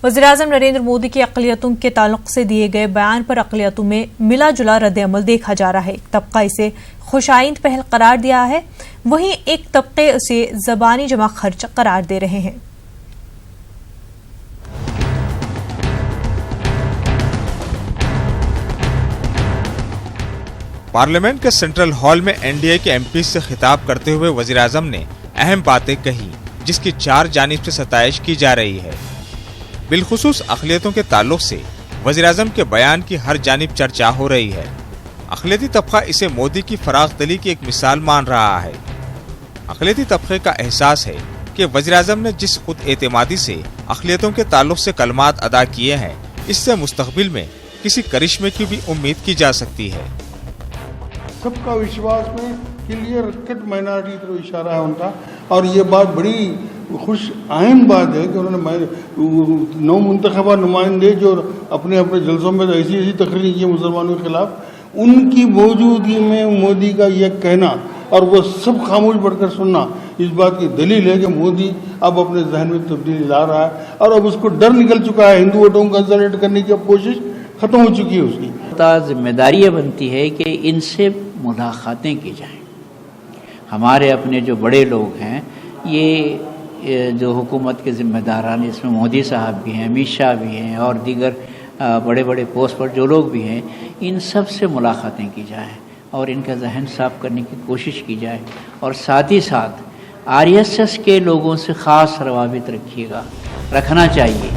वज़ीर-ए-आज़म नरेंद्र मोदी की अक़लियतों के ताल्लुक से दिए गए बयान पर अक़लियतों में मिला जुला रद्द-ए-अमल देखा जा रहा है। एक तबका इसे खुशाइंद पहल करार दिया है, वहीं एक तबके उसे ज़बानी जमा खर्च करार दे रहे हैं। पार्लियामेंट के सेंट्रल हॉल में एनडीए के एमपी से खिताब करते हुए वज़ीर-ए-आज़म ने अहम बातें कही, जिसकी चार जानिब से सताइश की जा रही है। बिलखुसूस अक़लियतों के ताल्लुक से वज़ीर-ए-आज़म के बयान की हर जानिब चर्चा हो रही है। अक़लियती तबका इसे मोदी की फराग़ दिली की एक मिसाल मान रहा है। अक़लियती तबके का एहसास है कि वज़ीर-ए-आज़म ने जिस खुद एतमादी से अक़लियतों के ताल्लुक से कलमात अदा किए हैं, इससे मुस्तक़बिल में किसी करिश्मे की भी उम्मीद की जा सकती है। सबका विश्वास में क्लियर कट माइनॉरिटी की तरफ इशारा है उनका, और ये बात बड़ी खुश आइन बात है कि उन्होंने 9 मुंतखबा नुमाइंदे जो अपने अपने जलसों में ऐसी तकरीर की मुसलमानों के खिलाफ, उनकी मौजूदगी में मोदी का ये कहना और वो सब खामोश बढ़कर सुनना इस बात की दलील है कि मोदी अब अपने जहन में तब्दीली ला रहा है और अब उसको डर निकल चुका है। हिंदू वोटों को कंसोलिडेट करने की अब कोशिश खत्म हो चुकी है उसकी। जिम्मेदारी बनती है कि इनसे मुलाकातें की जाएं। हमारे अपने जो बड़े लोग हैं, ये जो हुकूमत के ज़िम्मेदारान, इसमें मोदी साहब भी हैं, अमित शाह भी हैं और दीगर बड़े बड़े पोस्ट पर जो लोग भी हैं, इन सब से मुलाकातें की जाएं और इनका जहन साफ करने की कोशिश की जाए। और साथ ही साथ आरएसएस के लोगों से ख़ास रवाबित रखना चाहिए।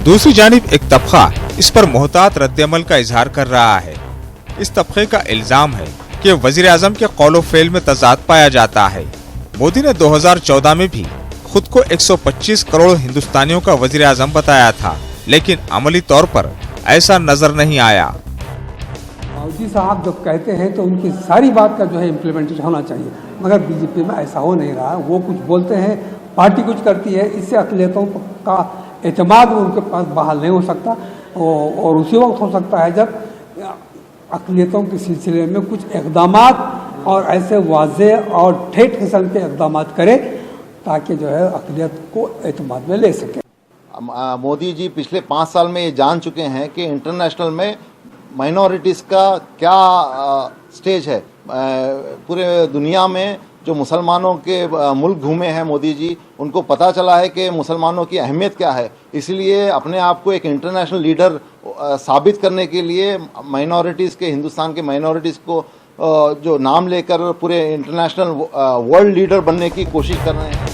दूसरी जानिब एक तबका इस पर मोहतात रद्द-ए-अमल का इजहार कर रहा है। इस तबके का इल्जाम है कि वज़ीर-ए-आज़म के कौलो फेल में तज़ाद पाया जाता है। मोदी ने 2014 में भी खुद को 125 करोड़ हिंदुस्तानियों का वज़ीर-ए-आज़म बताया था, लेकिन अमली तौर पर ऐसा नजर नहीं आया। मोदी साहब जब कहते हैं तो उनकी सारी बात का जो है इम्प्लीमेंटेशन होना चाहिए, मगर बीजेपी में ऐसा हो नहीं रहा। वो कुछ बोलते हैं, पार्टी कुछ करती है, इससे अक़लियतों का एतमाद उनके पास बहाल नहीं हो सकता और उसी वक्त हो सकता है जब अक़लियतों के सिलसिले में कुछ इक़दामात और ऐसे वाज़े और ठेठ किस्म के इक़दामात करे ताकि जो है अक़लियत को एतमाद में ले सके। मोदी जी पिछले 5 साल में ये जान चुके हैं कि इंटरनेशनल में माइनॉरिटीज़ का क्या स्टेज है। पूरे दुनिया में जो मुसलमानों के मुल्क घूमे हैं मोदी जी, उनको पता चला है कि मुसलमानों की अहमियत क्या है। इसलिए अपने आप को एक इंटरनेशनल लीडर साबित करने के लिए माइनॉरिटीज़ के, हिंदुस्तान के माइनॉरिटीज़ को जो नाम लेकर पूरे इंटरनेशनल वर्ल्ड लीडर बनने की कोशिश कर रहे हैं।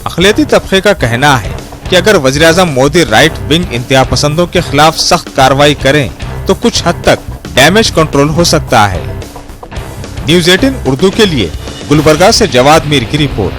अक़लियती तबके का कहना है कि अगर वज़ीर-ए-आज़म मोदी राइट विंग इंतहा पसंदों के खिलाफ सख्त कार्रवाई करें तो कुछ हद तक डैमेज कंट्रोल हो सकता है। न्यूज़ 18 उर्दू के लिए गुलबर्गा से जवाद मीर की रिपोर्ट।